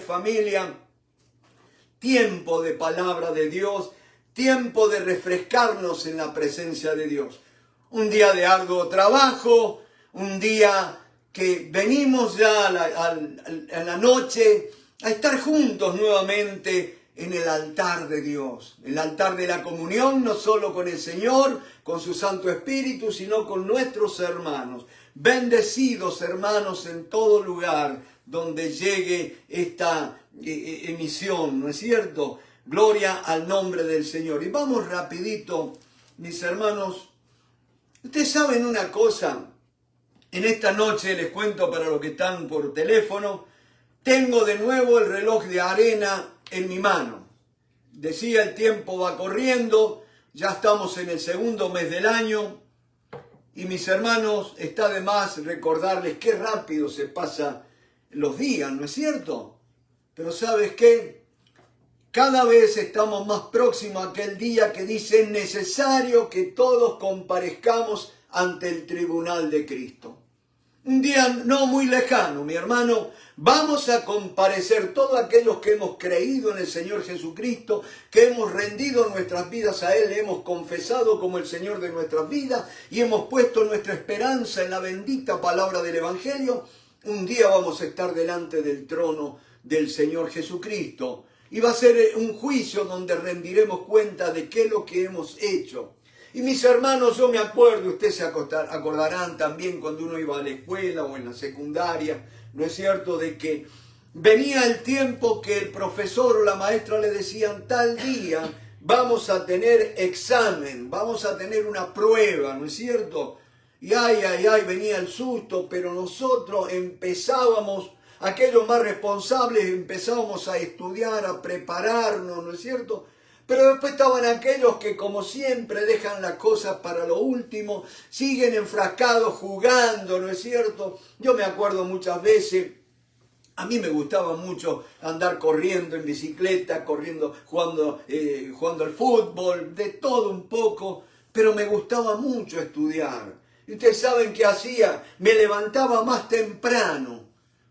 Familia, tiempo de palabra de Dios, tiempo de refrescarnos en la presencia de Dios. Un día de arduo trabajo, un día que venimos ya a la noche a estar juntos nuevamente en el altar de Dios, el altar de la comunión, no solo con el Señor, con su Santo Espíritu, sino con nuestros hermanos. Bendecidos hermanos en todo lugar donde llegue esta emisión, ¿no es cierto? Gloria al nombre del Señor. Y vamos rapidito, mis hermanos. Ustedes saben una cosa, en esta noche les cuento para los que están por teléfono, tengo de nuevo el reloj de arena en mi mano. Decía, el tiempo va corriendo, ya estamos en el segundo mes del año, y mis hermanos, está de más recordarles qué rápido se pasan los días, ¿no es cierto? Pero ¿sabes qué? Cada vez estamos más próximos a aquel día que dice es necesario que todos comparezcamos ante el tribunal de Cristo. Un día no muy lejano, mi hermano, vamos a comparecer todos aquellos que hemos creído en el Señor Jesucristo, que hemos rendido nuestras vidas a Él, le hemos confesado como el Señor de nuestras vidas y hemos puesto nuestra esperanza en la bendita palabra del Evangelio. Un día vamos a estar delante del trono del Señor Jesucristo y va a ser un juicio donde rendiremos cuenta de qué es lo que hemos hecho. Y mis hermanos, yo me acuerdo, ustedes se acordarán también cuando uno iba a la escuela o en la secundaria, ¿no es cierto?, de que venía el tiempo que el profesor o la maestra le decían tal día vamos a tener examen, vamos a tener una prueba, ¿no es cierto? Y ay, venía el susto, pero nosotros empezábamos, aquellos más responsables, empezábamos a estudiar, a prepararnos, ¿no es cierto? Pero después estaban aquellos que, como siempre, dejan las cosas para lo último, siguen enfrascados jugando, ¿no es cierto? Yo me acuerdo muchas veces, a mí me gustaba mucho andar corriendo en bicicleta, jugando al fútbol, de todo un poco, pero me gustaba mucho estudiar. Y ustedes saben qué hacía, me levantaba más temprano.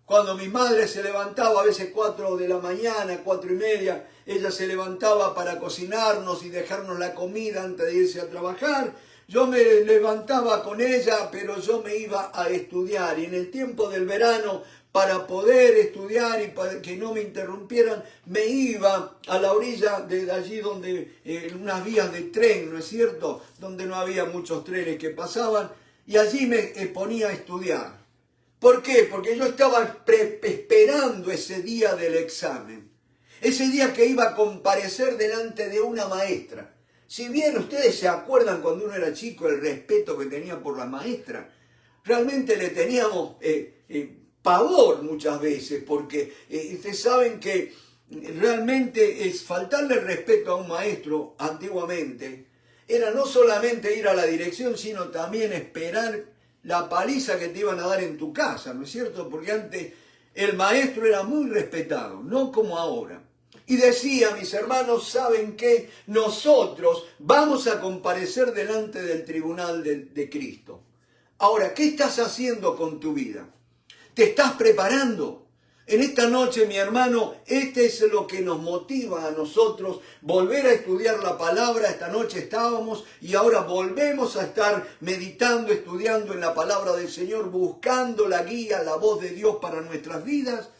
Cuando mi madre se levantaba, a veces 4 de la mañana, 4:30, ella se levantaba para cocinarnos y dejarnos la comida antes de irse a trabajar. Yo me levantaba con ella, pero yo me iba a estudiar. Y en el tiempo del verano, para poder estudiar y para que no me interrumpieran, me iba a la orilla de allí donde, unas vías de tren, ¿no es cierto?, donde no había muchos trenes que pasaban, y allí me ponía a estudiar. ¿Por qué? Porque yo estaba esperando ese día del examen. Ese día que iba a comparecer delante de una maestra. Si bien ustedes se acuerdan cuando uno era chico el respeto que tenía por la maestra, realmente le teníamos pavor muchas veces, porque ustedes saben que realmente es faltarle el respeto a un maestro antiguamente. Era no solamente ir a la dirección, sino también esperar la paliza que te iban a dar en tu casa, ¿no es cierto? Porque antes el maestro era muy respetado, no como ahora. Y decía, mis hermanos, ¿saben qué? Nosotros vamos a comparecer delante del tribunal de Cristo. Ahora, ¿qué estás haciendo con tu vida? ¿Te estás preparando? En esta noche, mi hermano, este es lo que nos motiva a nosotros, volver a estudiar la palabra. Esta noche estábamos y ahora volvemos a estar meditando, estudiando en la palabra del Señor, buscando la guía, la voz de Dios para nuestras vidas,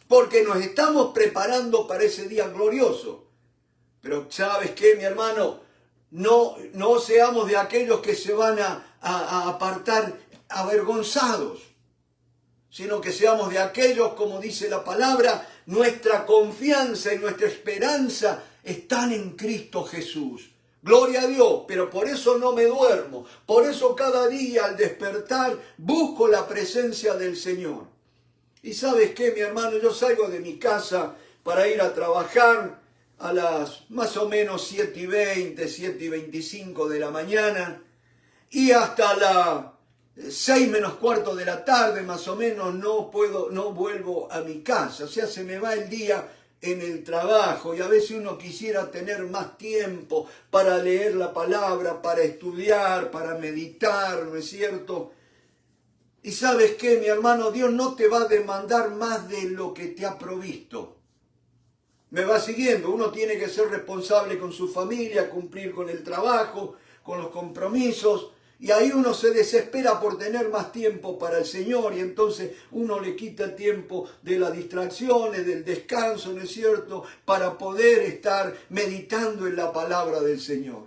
porque nos estamos preparando para ese día glorioso. Pero ¿sabes qué, mi hermano? No seamos de aquellos que se van a apartar avergonzados, sino que seamos de aquellos, como dice la palabra, nuestra confianza y nuestra esperanza están en Cristo Jesús. Gloria a Dios, pero por eso no me duermo, por eso cada día al despertar busco la presencia del Señor. Y ¿sabes qué, mi hermano? Yo salgo de mi casa para ir a trabajar a las más o menos 7:20, 7:25 de la mañana, y hasta las 6 menos cuarto de la tarde, más o menos, no vuelvo a mi casa. O sea, se me va el día en el trabajo y a veces uno quisiera tener más tiempo para leer la palabra, para estudiar, para meditar, ¿no es cierto? Y ¿sabes qué, mi hermano? Dios no te va a demandar más de lo que te ha provisto. Me va siguiendo. Uno tiene que ser responsable con su familia, cumplir con el trabajo, con los compromisos. Y ahí uno se desespera por tener más tiempo para el Señor y entonces uno le quita el tiempo de las distracciones, del descanso, ¿no es cierto?, para poder estar meditando en la palabra del Señor.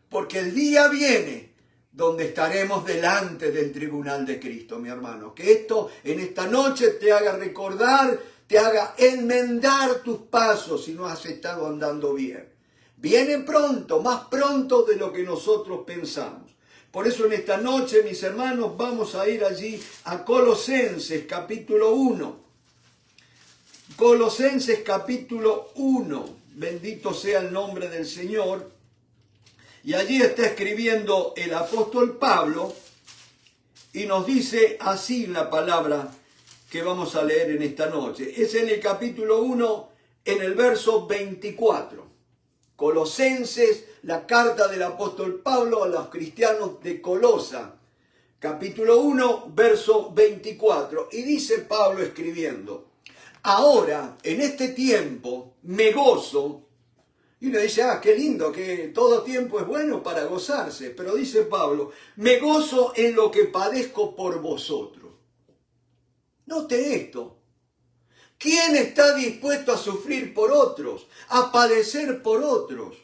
Porque el día viene donde estaremos delante del tribunal de Cristo, mi hermano. Que esto en esta noche te haga recordar, te haga enmendar tus pasos si no has estado andando bien. Viene pronto, más pronto de lo que nosotros pensamos. Por eso en esta noche, mis hermanos, vamos a ir allí a Colosenses capítulo 1. Colosenses capítulo 1. Bendito sea el nombre del Señor. Y allí está escribiendo el apóstol Pablo y nos dice así la palabra que vamos a leer en esta noche. Es en el capítulo 1, en el verso 24. Colosenses, la carta del apóstol Pablo a los cristianos de Colosa, capítulo 1, verso 24. Y dice Pablo escribiendo: ahora, en este tiempo, me gozo. Y uno dice, qué lindo, que todo tiempo es bueno para gozarse. Pero dice Pablo, me gozo en lo que padezco por vosotros. Note esto. ¿Quién está dispuesto a sufrir por otros? A padecer por otros.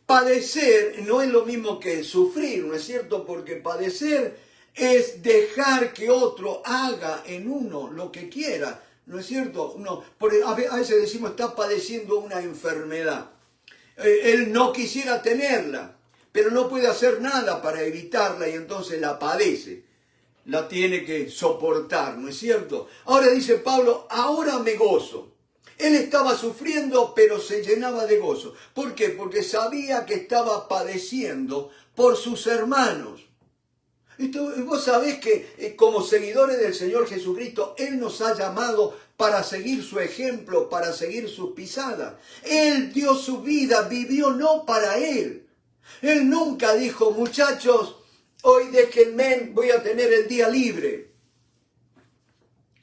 Padecer no es lo mismo que sufrir, ¿no es cierto? Porque padecer es dejar que otro haga en uno lo que quiera, ¿no es cierto? A veces decimos, está padeciendo una enfermedad. Él no quisiera tenerla, pero no puede hacer nada para evitarla y entonces la padece. La tiene que soportar, ¿no es cierto? Ahora dice Pablo, ahora me gozo. Él estaba sufriendo, pero se llenaba de gozo. ¿Por qué? Porque sabía que estaba padeciendo por sus hermanos. Vos sabés que como seguidores del Señor Jesucristo, Él nos ha llamado para seguir su ejemplo, para seguir sus pisadas. Él dio su vida, vivió no para Él. Él nunca dijo, muchachos, hoy déjenme, voy a tener el día libre.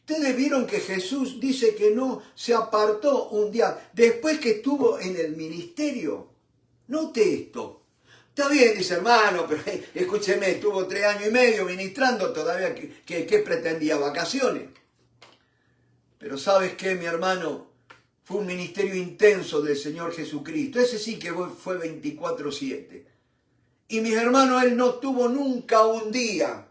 Ustedes vieron que Jesús dice que no se apartó un día, después que estuvo en el ministerio. Note esto. Está bien, dice hermano, pero escúcheme, estuvo 3 años y medio ministrando, todavía ¿qué pretendía? ¿Vacaciones? Pero ¿sabes qué, mi hermano? Fue un ministerio intenso del Señor Jesucristo. Ese sí que fue 24/7. Y mis hermanos, Él no tuvo nunca un día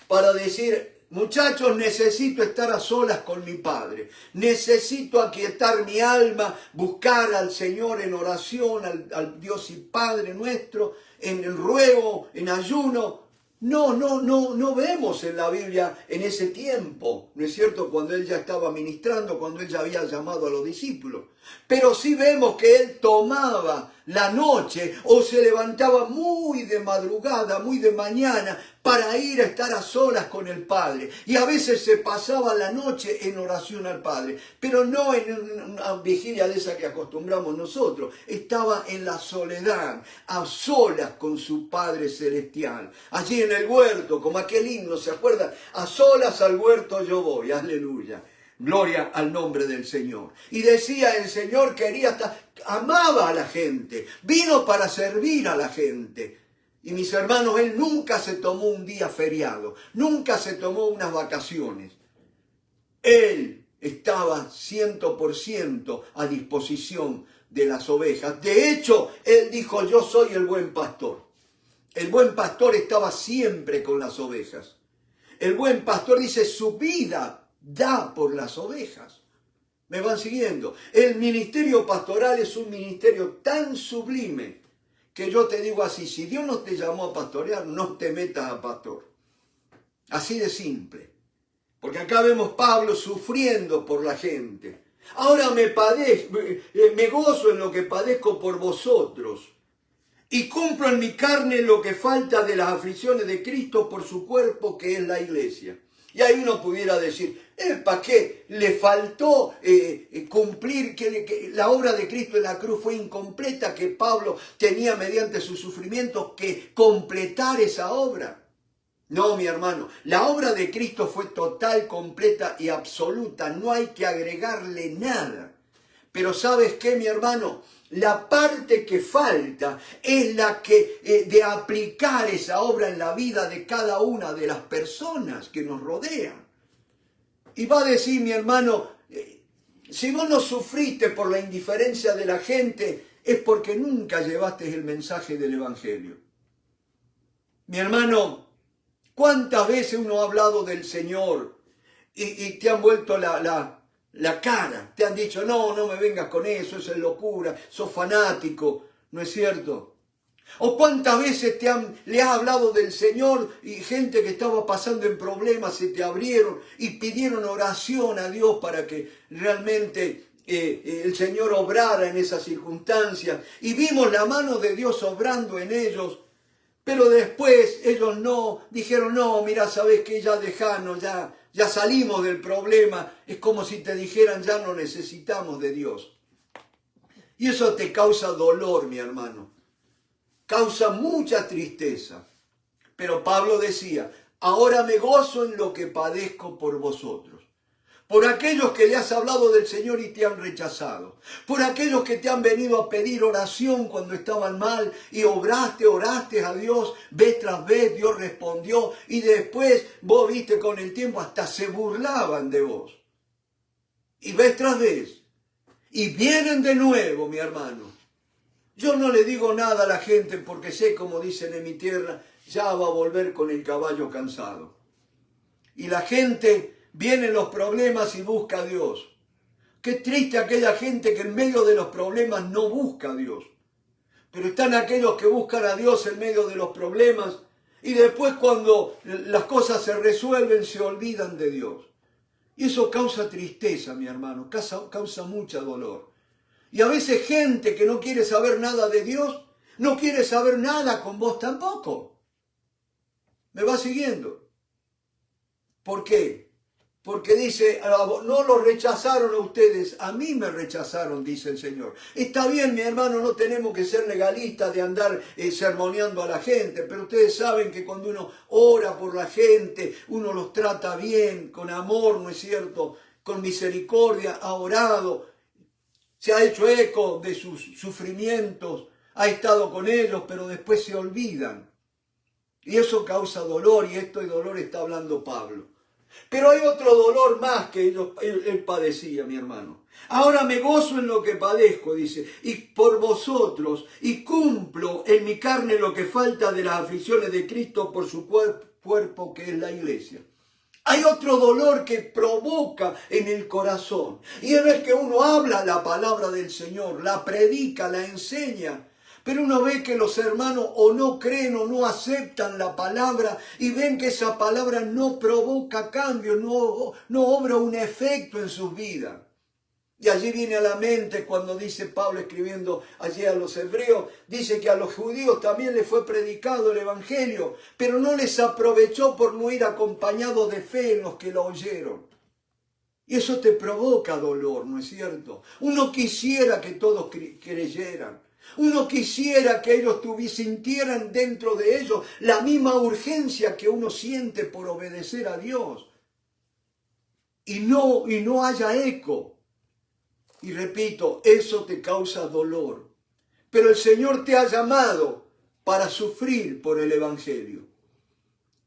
para decir, muchachos, necesito estar a solas con mi Padre. Necesito aquietar mi alma, buscar al Señor en oración, al Dios y Padre nuestro, en el ruego, en ayuno. No vemos en la Biblia en ese tiempo, ¿no es cierto? Cuando Él ya estaba ministrando, cuando Él ya había llamado a los discípulos. Pero sí vemos que Él tomaba la noche o se levantaba muy de madrugada, muy de mañana, para ir a estar a solas con el Padre. Y a veces se pasaba la noche en oración al Padre, pero no en una vigilia de esa que acostumbramos nosotros. Estaba en la soledad, a solas con su Padre Celestial. Allí en el huerto, como aquel himno, ¿se acuerdan? A solas al huerto yo voy, aleluya. Gloria al nombre del Señor. Y decía, el Señor amaba a la gente, vino para servir a la gente. Y mis hermanos, Él nunca se tomó un día feriado, nunca se tomó unas vacaciones. Él estaba 100% a disposición de las ovejas. De hecho, Él dijo, yo soy el buen pastor. El buen pastor estaba siempre con las ovejas. El buen pastor dice, su vida da por las ovejas. ¿Me van siguiendo? El ministerio pastoral es un ministerio tan sublime que yo te digo así, si Dios no te llamó a pastorear, no te metas a pastor. Así de simple. Porque acá vemos Pablo sufriendo por la gente. Ahora me gozo en lo que padezco por vosotros. Y cumplo en mi carne lo que falta de las aflicciones de Cristo por su cuerpo, que es la iglesia. Y ahí uno pudiera decir, ¿para qué? Le faltó cumplir, que la obra de Cristo en la cruz fue incompleta, que Pablo tenía mediante sus sufrimientos que completar esa obra. No, mi hermano, la obra de Cristo fue total, completa y absoluta. No hay que agregarle nada. Pero ¿sabes qué, mi hermano? La parte que falta es la que de aplicar esa obra en la vida de cada una de las personas que nos rodean. Y va a decir, mi hermano, si vos no sufriste por la indiferencia de la gente, es porque nunca llevaste el mensaje del Evangelio. Mi hermano, ¿cuántas veces uno ha hablado del Señor y te han vuelto la cara? Te han dicho, no me vengas con eso es locura, sos fanático, ¿no es cierto? ¿O cuántas veces le has hablado del Señor y gente que estaba pasando en problemas se te abrieron y pidieron oración a Dios para que realmente el Señor obrara en esas circunstancias? Y vimos la mano de Dios obrando en ellos, pero después ellos dijeron, no, mira, sabes que ya dejanos, ya salimos del problema. Es como si te dijeran, ya no necesitamos de Dios. Y eso te causa dolor, mi hermano. Causa mucha tristeza. Pero Pablo decía, ahora me gozo en lo que padezco por vosotros. Por aquellos que le has hablado del Señor y te han rechazado. Por aquellos que te han venido a pedir oración cuando estaban mal y oraste a Dios vez tras vez, Dios respondió. Y después vos viste con el tiempo hasta se burlaban de vos. Y vez tras vez. Y vienen de nuevo, mi hermano. Yo no le digo nada a la gente porque sé, como dicen en mi tierra, ya va a volver con el caballo cansado. Y la gente viene en los problemas y busca a Dios. Qué triste aquella gente que en medio de los problemas no busca a Dios. Pero están aquellos que buscan a Dios en medio de los problemas y después cuando las cosas se resuelven se olvidan de Dios. Y eso causa tristeza, mi hermano, causa mucho dolor. Y a veces gente que no quiere saber nada de Dios, no quiere saber nada con vos tampoco. ¿Me va siguiendo? ¿Por qué? Porque dice, no lo rechazaron a ustedes, a mí me rechazaron, dice el Señor. Está bien, mi hermano, no tenemos que ser legalistas de andar sermoneando a la gente, pero ustedes saben que cuando uno ora por la gente, uno los trata bien, con amor, ¿no es cierto? Con misericordia, ha orado, se ha hecho eco de sus sufrimientos, ha estado con ellos, pero después se olvidan. Y eso causa dolor, y esto de dolor está hablando Pablo. Pero hay otro dolor más que él padecía, mi hermano. Ahora me gozo en lo que padezco, dice, y por vosotros, y cumplo en mi carne lo que falta de las aflicciones de Cristo por su cuerpo, que es la iglesia. Hay otro dolor que provoca en el corazón. Y es que uno habla la palabra del Señor, la predica, la enseña. Pero uno ve que los hermanos o no creen o no aceptan la palabra y ven que esa palabra no provoca cambio, no obra un efecto en sus vidas. Y allí viene a la mente cuando dice Pablo escribiendo allí a los hebreos, dice que a los judíos también les fue predicado el evangelio, pero no les aprovechó por no ir acompañados de fe en los que lo oyeron. Y eso te provoca dolor, ¿no es cierto? Uno quisiera que todos creyeran. Uno quisiera que ellos sintieran dentro de ellos la misma urgencia que uno siente por obedecer a Dios. Y no haya eco. Y repito, eso te causa dolor. Pero el Señor te ha llamado para sufrir por el Evangelio.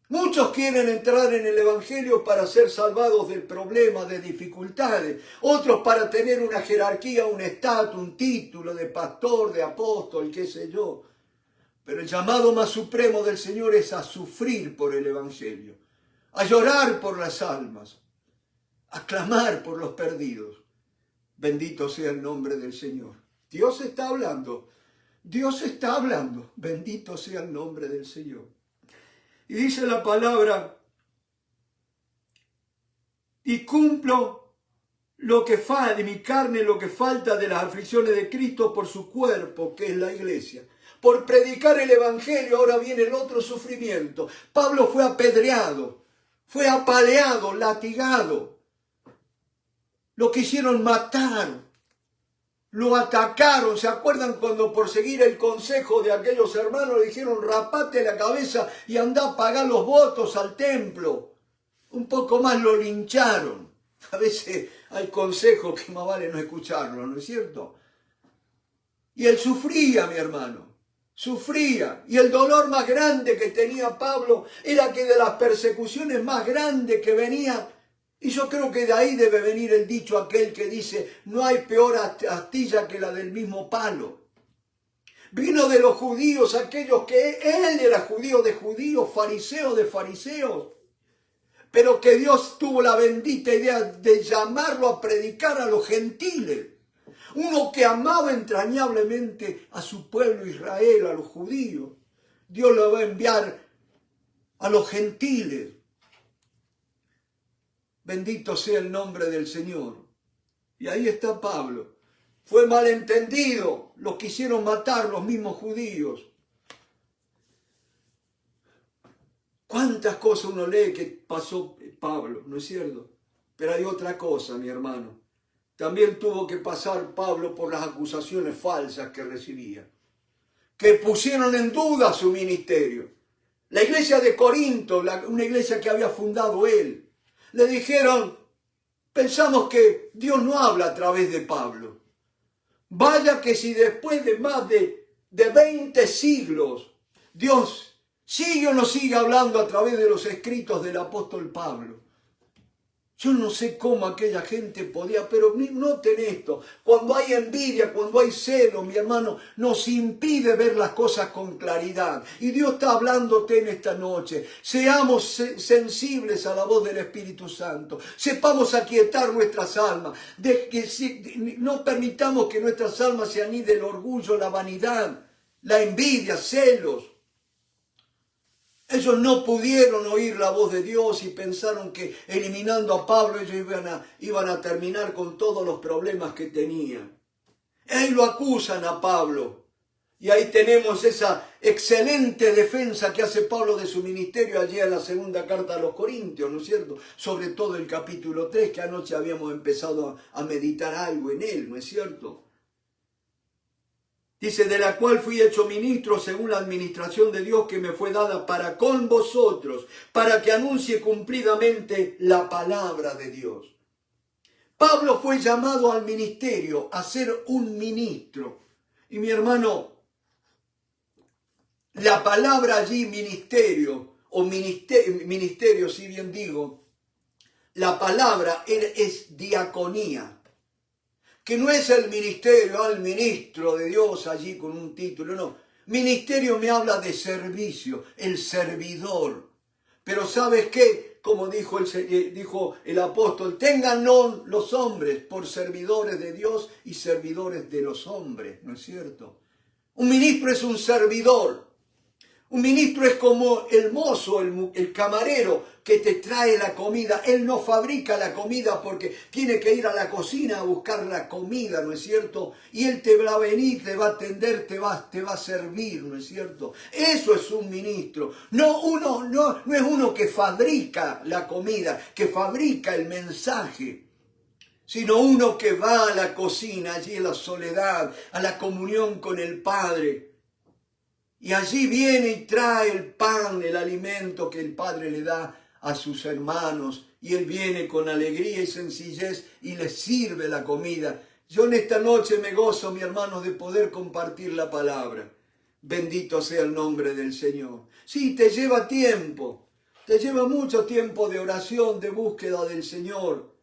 Muchos quieren entrar en el Evangelio para ser salvados del problema, de dificultades. Otros para tener una jerarquía, un estatus, un título de pastor, de apóstol, qué sé yo. Pero el llamado más supremo del Señor es a sufrir por el Evangelio. A llorar por las almas. A clamar por los perdidos. Bendito sea el nombre del Señor. Dios está hablando. Dios está hablando. Bendito sea el nombre del Señor. Y dice la palabra, y cumplo lo que falta de mi carne, lo que falta de las aflicciones de Cristo por su cuerpo, que es la iglesia. Por predicar el Evangelio, ahora viene el otro sufrimiento. Pablo fue apedreado, fue apaleado, latigado. Lo quisieron matar, lo atacaron. ¿Se acuerdan cuando por seguir el consejo de aquellos hermanos le dijeron rapate la cabeza y anda a pagar los votos al templo? Un poco más lo lincharon. A veces hay consejos que más vale no escucharlos, ¿no es cierto? Y él sufría, mi hermano, sufría. Y el dolor más grande que tenía Pablo era que de las persecuciones más grandes que venían, y yo creo que de ahí debe venir el dicho aquel que dice, no hay peor astilla que la del mismo palo. Vino de los judíos, aquellos que él era judío de judíos, fariseo de fariseos, pero que Dios tuvo la bendita idea de llamarlo a predicar a los gentiles. Uno que amaba entrañablemente a su pueblo Israel, a los judíos. Dios lo va a enviar a los gentiles. Bendito sea el nombre del Señor. Y ahí está Pablo. Fue malentendido. Los quisieron matar los mismos judíos. ¿Cuántas cosas uno lee que pasó Pablo? ¿No es cierto? Pero hay otra cosa, mi hermano. También tuvo que pasar Pablo por las acusaciones falsas que recibía, que pusieron en duda su ministerio. La iglesia de Corinto, una iglesia que había fundado él, le dijeron, pensamos que Dios no habla a través de Pablo. Vaya que si después de más de 20 siglos, Dios sigue o no sigue hablando a través de los escritos del apóstol Pablo. Yo no sé cómo aquella gente podía, pero noten esto, cuando hay envidia, cuando hay celo, mi hermano, nos impide ver las cosas con claridad. Y Dios está hablándote en esta noche. Seamos sensibles a la voz del Espíritu Santo. Sepamos aquietar nuestras almas. No permitamos que nuestras almas se aniden el orgullo, la vanidad, la envidia, celos. Ellos no pudieron oír la voz de Dios y pensaron que eliminando a Pablo ellos iban a terminar con todos los problemas que tenían. Ahí lo acusan a Pablo. Y ahí tenemos esa excelente defensa que hace Pablo de su ministerio allí en la segunda carta a los Corintios, ¿no es cierto? Sobre todo el capítulo 3, que anoche habíamos empezado a meditar algo en él, ¿no es cierto? Dice, de la cual fui hecho ministro según la administración de Dios que me fue dada para con vosotros, para que anuncie cumplidamente la palabra de Dios. Pablo fue llamado al ministerio, a ser un ministro. Y mi hermano, la palabra allí, ministerio, o ministerio, si bien digo, la palabra es diaconía. Que no es el ministerio, al ministro de Dios allí con un título, no. Ministerio me habla de servicio, el servidor. Pero ¿sabes qué? Como dijo el apóstol, ténganlo los hombres por servidores de Dios y servidores de los hombres, ¿no es cierto? Un ministro es un servidor. Un ministro es como el mozo, el camarero que te trae la comida. Él no fabrica la comida porque tiene que ir a la cocina a buscar la comida, ¿no es cierto? Y él te va a venir, te va a atender, te va a servir, ¿no es cierto? Eso es un ministro. No es uno que fabrica la comida, que fabrica el mensaje, sino uno que va a la cocina, allí en la soledad, a la comunión con el Padre. Y allí viene y trae el pan, el alimento que el Padre le da a sus hermanos. Y Él viene con alegría y sencillez y les sirve la comida. Yo en esta noche me gozo, mi hermano, de poder compartir la palabra. Bendito sea el nombre del Señor. Sí, te lleva tiempo. Te lleva mucho tiempo de oración, de búsqueda del Señor,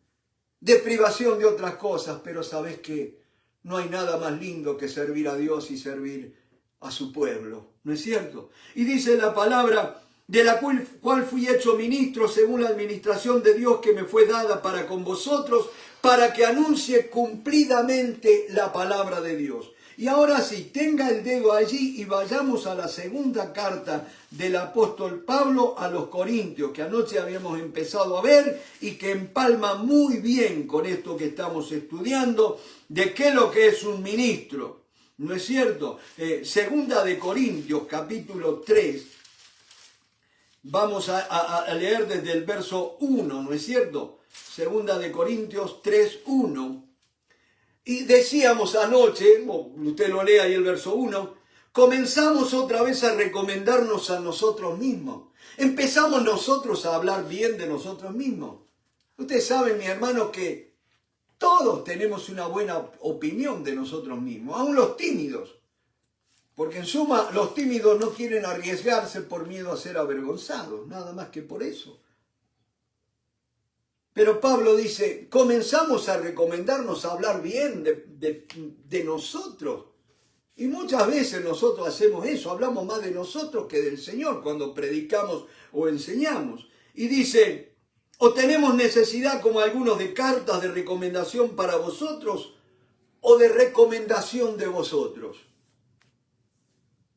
de privación de otras cosas. Pero ¿sabes qué? No hay nada más lindo que servir a Dios y servir a su pueblo, ¿no es cierto? Y dice la palabra, de la cual fui hecho ministro según la administración de Dios que me fue dada para con vosotros, para que anuncie cumplidamente la palabra de Dios. Y ahora sí, tenga el dedo allí y vayamos a la segunda carta del apóstol Pablo a los Corintios, que anoche habíamos empezado a ver y que empalma muy bien con esto que estamos estudiando, de qué es lo que es un ministro. ¿No es cierto? Segunda de Corintios, capítulo 3. Vamos a leer desde el verso 1, ¿no es cierto? Segunda de Corintios 3, 1. Y decíamos anoche, usted lo lea ahí el verso 1, comenzamos otra vez a recomendarnos a nosotros mismos. Empezamos nosotros a hablar bien de nosotros mismos. Ustedes saben, mi hermano, que todos tenemos una buena opinión de nosotros mismos, aun los tímidos. Porque en suma, los tímidos no quieren arriesgarse por miedo a ser avergonzados, nada más que por eso. Pero Pablo dice, comenzamos a recomendarnos a hablar bien de nosotros. Y muchas veces nosotros hacemos eso, hablamos más de nosotros que del Señor cuando predicamos o enseñamos. Y dice, o tenemos necesidad como algunos de cartas de recomendación para vosotros o de recomendación de vosotros.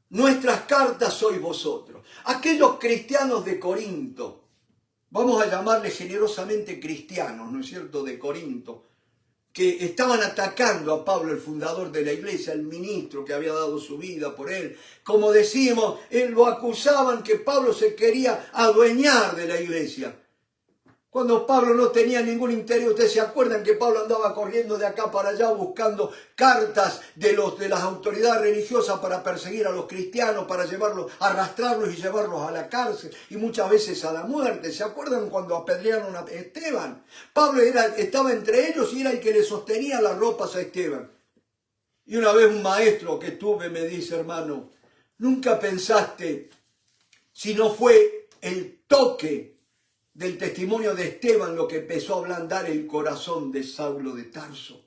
Nuestras cartas sois vosotros. Aquellos cristianos de Corinto, vamos a llamarles generosamente cristianos, ¿no es cierto?, de Corinto, que estaban atacando a Pablo, el fundador de la iglesia, el ministro que había dado su vida por él. Como decimos, lo acusaban que Pablo se quería adueñar de la iglesia. Cuando Pablo no tenía ningún interés, ustedes se acuerdan que Pablo andaba corriendo de acá para allá buscando cartas de las autoridades religiosas para perseguir a los cristianos, para llevarlos, arrastrarlos y llevarlos a la cárcel y muchas veces a la muerte. ¿Se acuerdan cuando apedrearon a Esteban? Pablo estaba entre ellos y era el que le sostenía las ropas a Esteban. Y una vez un maestro que tuve me dice, hermano, nunca pensaste si no fue el toque del testimonio de Esteban lo que empezó a ablandar el corazón de Saulo de Tarso.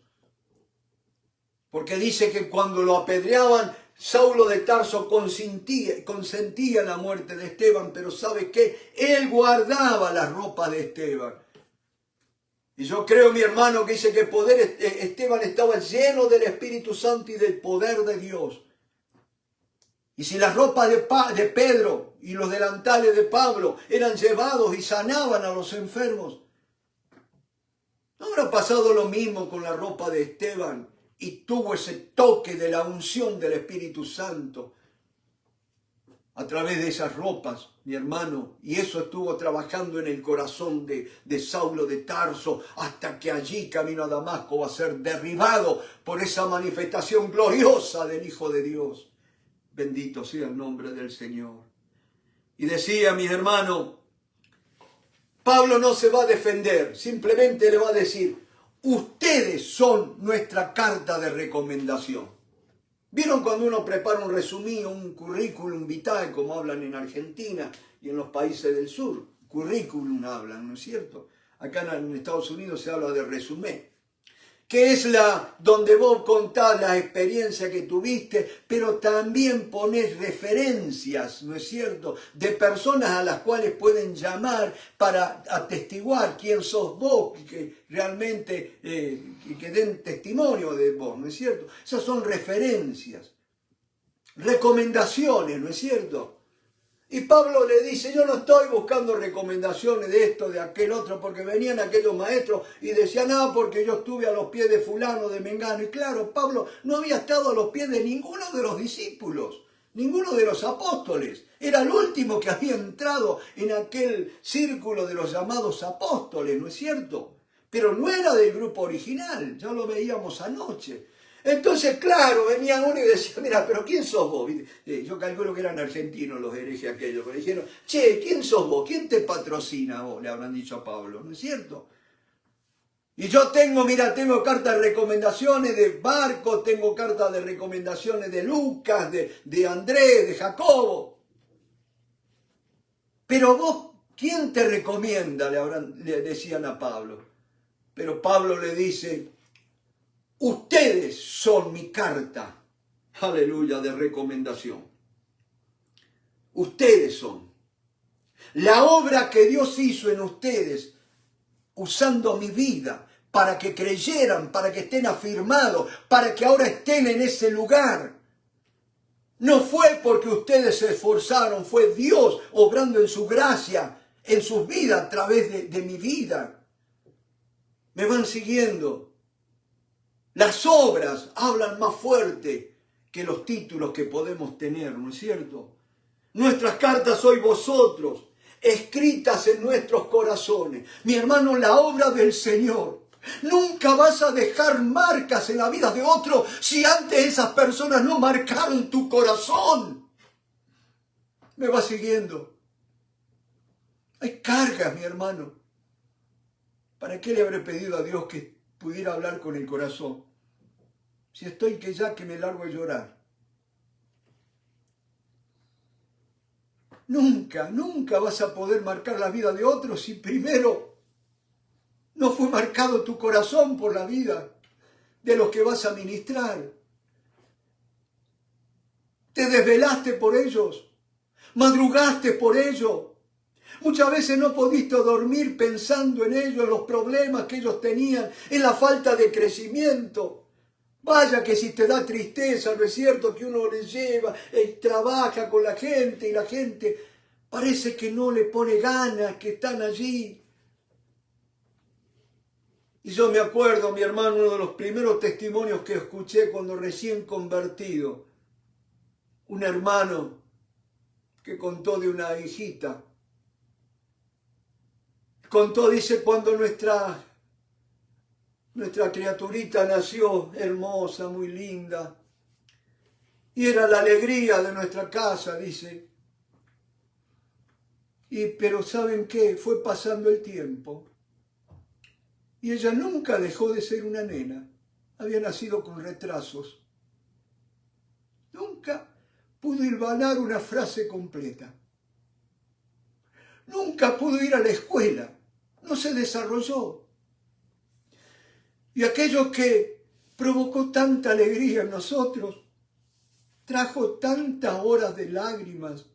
Porque dice que cuando lo apedreaban, Saulo de Tarso consentía la muerte de Esteban, pero ¿sabe qué? Él guardaba las ropas de Esteban. Y yo creo, mi hermano, que dice que Esteban estaba lleno del Espíritu Santo y del poder de Dios. Y si las ropas de Pedro y los delantales de Pablo eran llevados y sanaban a los enfermos, ¿no habrá pasado lo mismo con la ropa de Esteban? Y tuvo ese toque de la unción del Espíritu Santo a través de esas ropas, mi hermano. Y eso estuvo trabajando en el corazón de Saulo de Tarso hasta que allí, camino a Damasco, va a ser derribado por esa manifestación gloriosa del Hijo de Dios. Bendito sea el nombre del Señor. Y decía, mis hermanos, Pablo no se va a defender, simplemente le va a decir, ustedes son nuestra carta de recomendación. ¿Vieron cuando uno prepara un resumido, un currículum vitae, como hablan en Argentina y en los países del sur? Currículum hablan, ¿no es cierto? Acá en Estados Unidos se habla de resumen, que es donde vos contás la experiencia que tuviste, pero también ponés referencias, ¿no es cierto?, de personas a las cuales pueden llamar para atestiguar quién sos vos, que realmente que den testimonio de vos, ¿no es cierto? Esas son referencias, recomendaciones, ¿no es cierto? Y Pablo le dice, yo no estoy buscando recomendaciones de esto, de aquel otro, porque venían aquellos maestros y decían, porque yo estuve a los pies de fulano, de mengano. Y claro, Pablo no había estado a los pies de ninguno de los discípulos, ninguno de los apóstoles. Era el último que había entrado en aquel círculo de los llamados apóstoles, ¿no es cierto? Pero no era del grupo original, ya lo veíamos anoche. Entonces, claro, venía uno y decía, mira, pero ¿quién sos vos? Yo calculo que eran argentinos los herejes aquellos, pero dijeron, che, ¿quién sos vos? ¿Quién te patrocina vos? Le habrán dicho a Pablo, ¿no es cierto? Y yo tengo cartas de recomendaciones de Marcos, tengo cartas de recomendaciones de Lucas, de Andrés, de Jacobo. Pero vos, ¿quién te recomienda? Le decían a Pablo. Pero Pablo le dice, ustedes son mi carta, aleluya, de recomendación. Ustedes son. La obra que Dios hizo en ustedes, usando mi vida, para que creyeran, para que estén afirmados, para que ahora estén en ese lugar. No fue porque ustedes se esforzaron, fue Dios obrando en su gracia, en sus vidas, a través de mi vida. ¿Me van siguiendo? Las obras hablan más fuerte que los títulos que podemos tener, ¿no es cierto? Nuestras cartas sois vosotros, escritas en nuestros corazones. Mi hermano, la obra del Señor Nunca vas a dejar marcas en la vida de otro si antes esas personas no marcaron tu corazón. ¿Me va siguiendo? Hay cargas, mi hermano. ¿Para qué le habré pedido a Dios que pudiera hablar con el corazón? Si estoy que ya que me largo a llorar. Nunca, nunca vas a poder marcar la vida de otros si primero no fue marcado tu corazón por la vida de los que vas a ministrar. Te desvelaste por ellos, madrugaste por ellos. Muchas veces no pudiste dormir pensando en ellos, en los problemas que ellos tenían, en la falta de crecimiento. Vaya que si te da tristeza, ¿no es cierto? Que uno les lleva y trabaja con la gente y la gente parece que no le pone ganas, que están allí. Y yo me acuerdo, mi hermano, uno de los primeros testimonios que escuché cuando recién convertido. Un hermano que contó de una hijita. Contó, dice, cuando nuestra criaturita nació, hermosa, muy linda. Y era la alegría de nuestra casa, dice. Pero ¿saben qué? Fue pasando el tiempo. Y ella nunca dejó de ser una nena. Había nacido con retrasos. Nunca pudo hilvanar una frase completa. Nunca pudo ir a la escuela. No se desarrolló. Y aquello que provocó tanta alegría en nosotros, trajo tantas horas de lágrimas,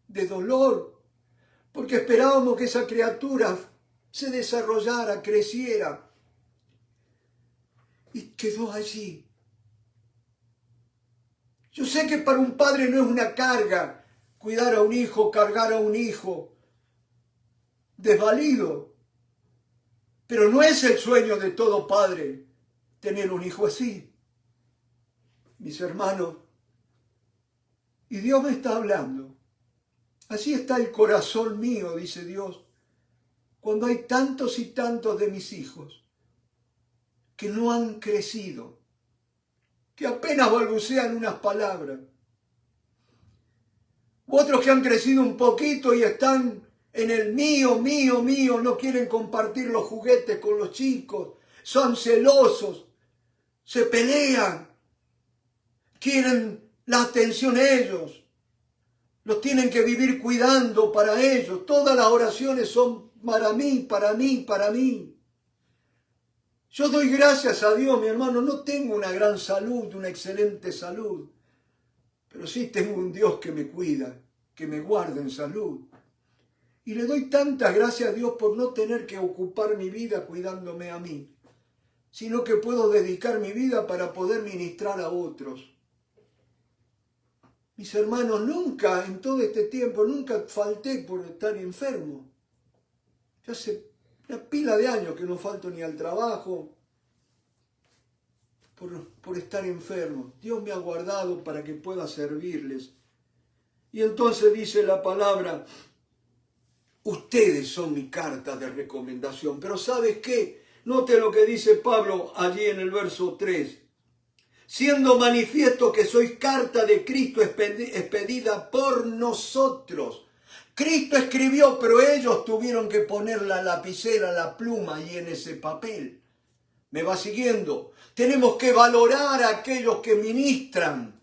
de dolor, porque esperábamos que esa criatura se desarrollara, creciera, y quedó allí. Yo sé que para un padre no es una carga cuidar a un hijo, cargar a un hijo desvalido, pero no es el sueño de todo padre tener un hijo así. Mis hermanos, y Dios me está hablando. Así está el corazón mío, dice Dios, cuando hay tantos y tantos de mis hijos que no han crecido, que apenas balbucean unas palabras. Otros que han crecido un poquito y están en el mío, mío, mío, no quieren compartir los juguetes con los chicos, son celosos, se pelean, quieren la atención ellos, los tienen que vivir cuidando para ellos. Todas las oraciones son para mí, para mí, para mí. Yo doy gracias a Dios, mi hermano, no tengo una gran salud, una excelente salud, pero sí tengo un Dios que me cuida, que me guarda en salud. Y le doy tantas gracias a Dios por no tener que ocupar mi vida cuidándome a mí, sino que puedo dedicar mi vida para poder ministrar a otros. Mis hermanos, nunca en todo este tiempo, nunca falté por estar enfermo. Ya hace una pila de años que no falto ni al trabajo por estar enfermo. Dios me ha guardado para que pueda servirles. Y entonces dice la palabra, ustedes son mi carta de recomendación. Pero ¿sabes qué? Note lo que dice Pablo allí en el verso 3. Siendo manifiesto que sois carta de Cristo expedida por nosotros. Cristo escribió, pero ellos tuvieron que poner la lapicera, la pluma ahí en ese papel. ¿Me va siguiendo? Tenemos que valorar a aquellos que ministran,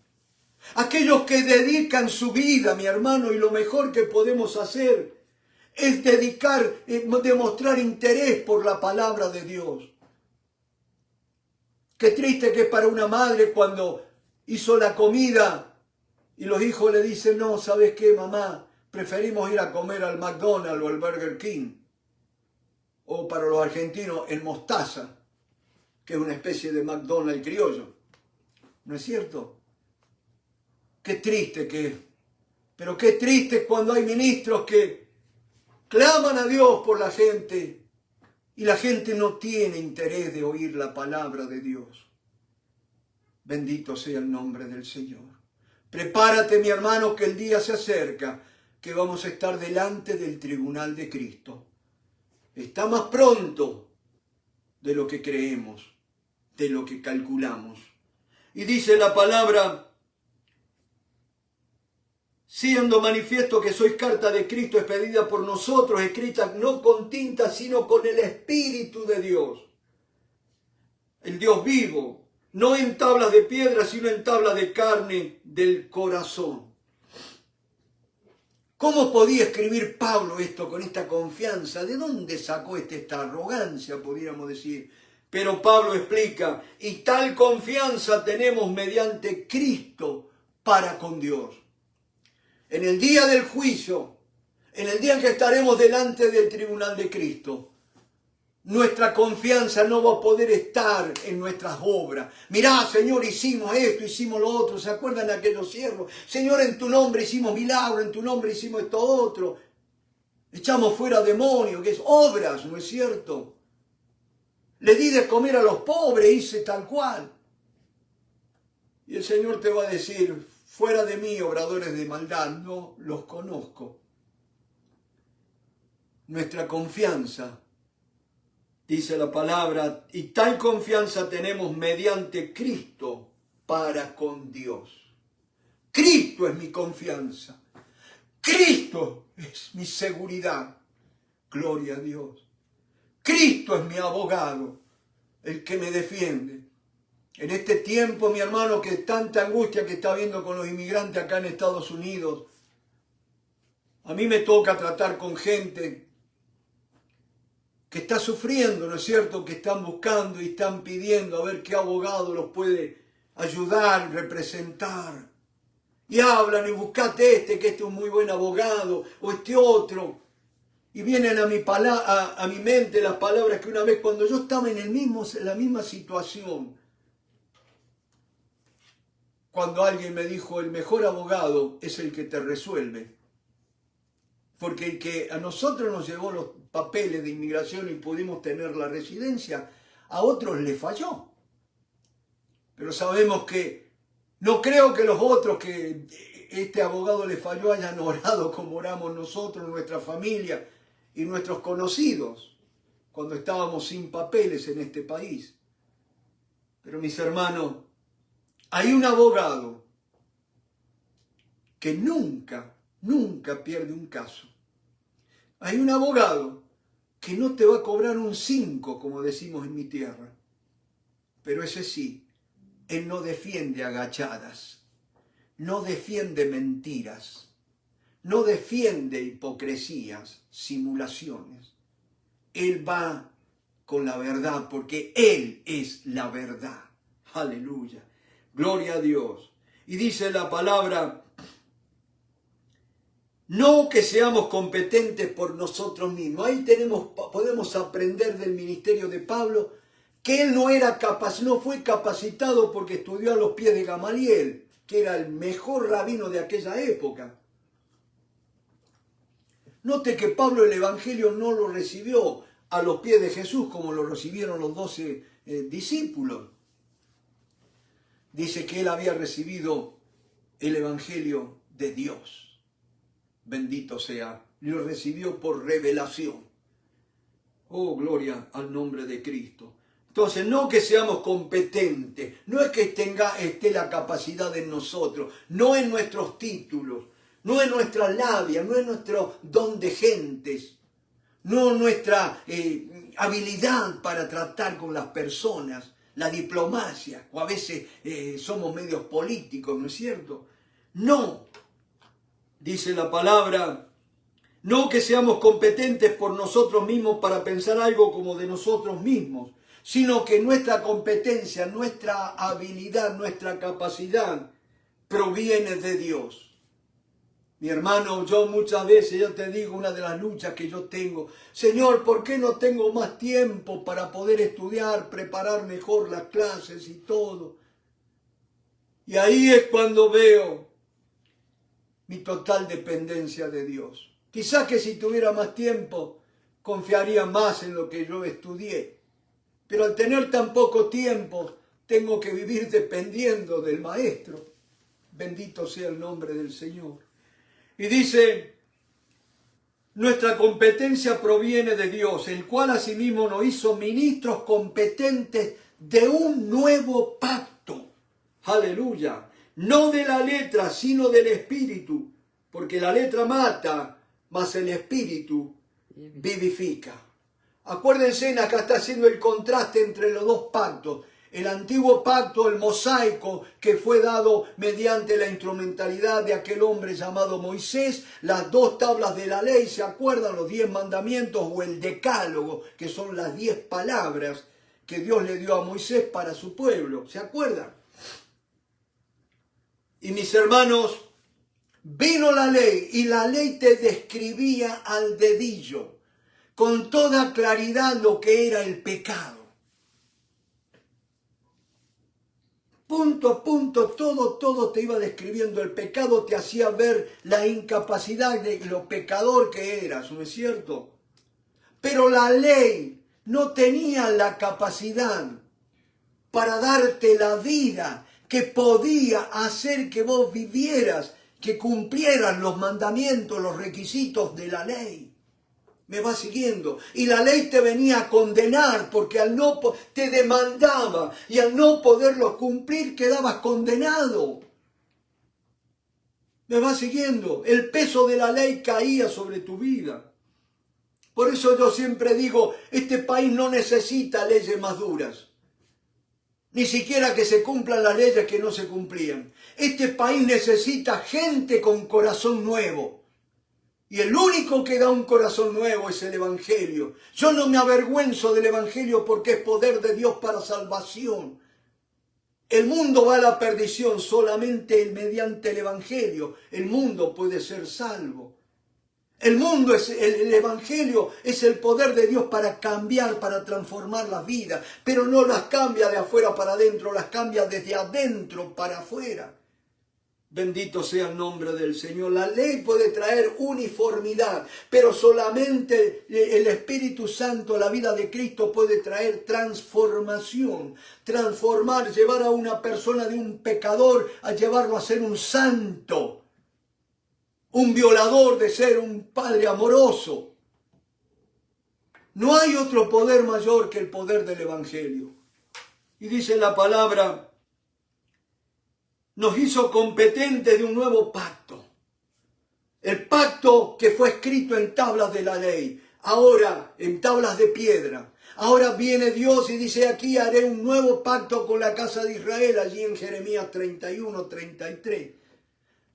aquellos que dedican su vida, mi hermano, y lo mejor que podemos hacer es demostrar interés por la palabra de Dios. Qué triste que para una madre cuando hizo la comida y los hijos le dicen, no, ¿sabes qué, mamá? Preferimos ir a comer al McDonald's o al Burger King. O para los argentinos, el Mostaza, que es una especie de McDonald's criollo. ¿No es cierto? Qué triste que es. Pero qué triste cuando hay ministros que claman a Dios por la gente y la gente no tiene interés de oír la palabra de Dios. Bendito sea el nombre del Señor. Prepárate, mi hermano, que el día se acerca, que vamos a estar delante del tribunal de Cristo. Está más pronto de lo que creemos, de lo que calculamos. Y dice la palabra, siendo manifiesto que sois carta de Cristo expedida por nosotros, escrita no con tinta, sino con el Espíritu de Dios, el Dios vivo, no en tablas de piedra, sino en tablas de carne del corazón. ¿Cómo podía escribir Pablo esto con esta confianza? ¿De dónde sacó esta arrogancia, pudiéramos decir? Pero Pablo explica, y tal confianza tenemos mediante Cristo para con Dios. En el día del juicio, en el día en que estaremos delante del tribunal de Cristo, nuestra confianza no va a poder estar en nuestras obras. Mirá, Señor, hicimos esto, hicimos lo otro. ¿Se acuerdan de aquellos siervos? Señor, en tu nombre hicimos milagros, en tu nombre hicimos esto otro. Echamos fuera demonios, que es obras, ¿no es cierto? Le di de comer a los pobres, hice tal cual. Y el Señor te va a decir, fuera de mí, obradores de maldad, no los conozco. Nuestra confianza, dice la palabra, y tal confianza tenemos mediante Cristo para con Dios. Cristo es mi confianza. Cristo es mi seguridad. Gloria a Dios. Cristo es mi abogado, el que me defiende. En este tiempo, mi hermano, que tanta angustia que está habiendo con los inmigrantes acá en Estados Unidos, a mí me toca tratar con gente que está sufriendo, ¿no es cierto?, que están buscando y están pidiendo a ver qué abogado los puede ayudar, representar. Y hablan y buscate que este es un muy buen abogado, o este otro. Y vienen a mi mente las palabras que una vez cuando yo estaba en la misma situación, cuando alguien me dijo, el mejor abogado es el que te resuelve. Porque el que a nosotros nos llevó los papeles de inmigración y pudimos tener la residencia, a otros le falló. Pero sabemos que no creo que los otros que este abogado le falló hayan orado como oramos nosotros, nuestra familia y nuestros conocidos, cuando estábamos sin papeles en este país. Pero mis hermanos, hay un abogado que nunca pierde un caso. Hay un abogado que no te va a cobrar un 5, como decimos en mi tierra. Pero ese sí, él no defiende agachadas, no defiende mentiras, no defiende hipocresías, simulaciones. Él va con la verdad porque Él es la verdad. Aleluya. Gloria a Dios. Y dice la palabra, no que seamos competentes por nosotros mismos. Ahí podemos aprender del ministerio de Pablo que él no fue capacitado porque estudió a los pies de Gamaliel, que era el mejor rabino de aquella época. Note que Pablo el Evangelio no lo recibió a los pies de Jesús como lo recibieron los 12 discípulos. Dice que él había recibido el Evangelio de Dios. Bendito sea. Lo recibió por revelación. Oh, gloria al nombre de Cristo. Entonces, no que seamos competentes, no es que esté la capacidad en nosotros, no en nuestros títulos, no en nuestra labia, no en nuestro don de gentes, no en nuestra habilidad para tratar con las personas, la diplomacia, o a veces somos medios políticos, ¿no es cierto? No, dice la palabra, no que seamos competentes por nosotros mismos para pensar algo como de nosotros mismos, sino que nuestra competencia, nuestra habilidad, nuestra capacidad proviene de Dios. Mi hermano, yo muchas veces, yo te digo, una de las luchas que yo tengo, Señor, ¿por qué no tengo más tiempo para poder estudiar, preparar mejor las clases y todo? Y ahí es cuando veo mi total dependencia de Dios. Quizás que si tuviera más tiempo, confiaría más en lo que yo estudié. Pero al tener tan poco tiempo, tengo que vivir dependiendo del Maestro. Bendito sea el nombre del Señor. Y dice, Nuestra competencia proviene de Dios, el cual asimismo nos hizo ministros competentes de un nuevo pacto. Aleluya. No de la letra, sino del espíritu. Porque la letra mata, mas el espíritu vivifica. Acuérdense, acá está haciendo el contraste entre los dos pactos. El antiguo pacto, el mosaico, que fue dado mediante la instrumentalidad de aquel hombre llamado Moisés, las 2 tablas de la ley, ¿se acuerdan? Los 10 mandamientos o el decálogo, que son las 10 palabras que Dios le dio a Moisés para su pueblo, ¿se acuerdan? Y mis hermanos, vino la ley y la ley te describía al dedillo, con toda claridad lo que era el pecado. Punto a punto, todo te iba describiendo. El pecado te hacía ver la incapacidad de lo pecador que eras, ¿no es cierto? Pero la ley no tenía la capacidad para darte la vida que podía hacer que vos vivieras, que cumplieras los mandamientos, los requisitos de la ley. ¿Me va siguiendo? Y la ley te venía a condenar porque te demandaba y al no poderlo cumplir quedabas condenado. ¿Me va siguiendo? El peso de la ley caía sobre tu vida. Por eso yo siempre digo, este país no necesita leyes más duras. Ni siquiera que se cumplan las leyes que no se cumplían. Este país necesita gente con corazón nuevo. Y el único que da un corazón nuevo es el Evangelio. Yo no me avergüenzo del Evangelio porque es poder de Dios para salvación. El mundo va a la perdición solamente mediante el Evangelio. El mundo puede ser salvo. El Evangelio es el poder de Dios para cambiar, para transformar las vidas. Pero no las cambia de afuera para adentro, las cambia desde adentro para afuera. Bendito sea el nombre del Señor. La ley puede traer uniformidad, pero solamente el Espíritu Santo, la vida de Cristo, puede traer transformación. Transformar, llevar a una persona de un pecador a llevarlo a ser un santo. Un violador de ser un padre amoroso. No hay otro poder mayor que el poder del Evangelio. Y dice la palabra, nos hizo competentes de un nuevo pacto. El pacto que fue escrito en tablas de la ley, ahora en tablas de piedra. Ahora viene Dios y dice, aquí haré un nuevo pacto con la casa de Israel, allí en Jeremías 31, 33.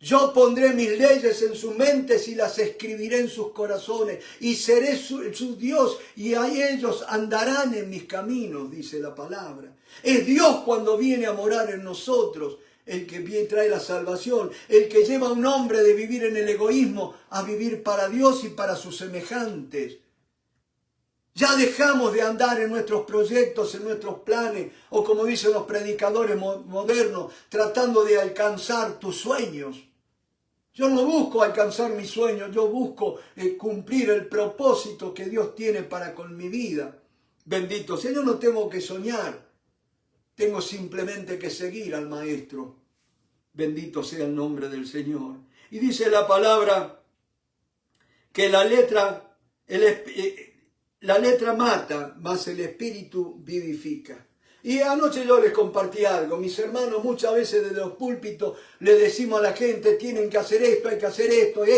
Yo pondré mis leyes en sus mentes y las escribiré en sus corazones, y seré su Dios, y a ellos andarán en mis caminos, dice la palabra. Es Dios cuando viene a morar en nosotros, el que trae la salvación, el que lleva a un hombre de vivir en el egoísmo a vivir para Dios y para sus semejantes. Ya dejamos de andar en nuestros proyectos, en nuestros planes, o como dicen los predicadores modernos, tratando de alcanzar tus sueños. Yo no busco alcanzar mis sueños, yo busco cumplir el propósito que Dios tiene para con mi vida. Bendito sea, yo no tengo que soñar. Tengo simplemente que seguir al Maestro. Bendito sea el nombre del Señor. Y dice la palabra que la letra mata, mas el Espíritu vivifica. Y anoche yo les compartí algo. Mis hermanos, muchas veces desde los púlpitos le decimos a la gente, tienen que hacer esto, hay que hacer esto, y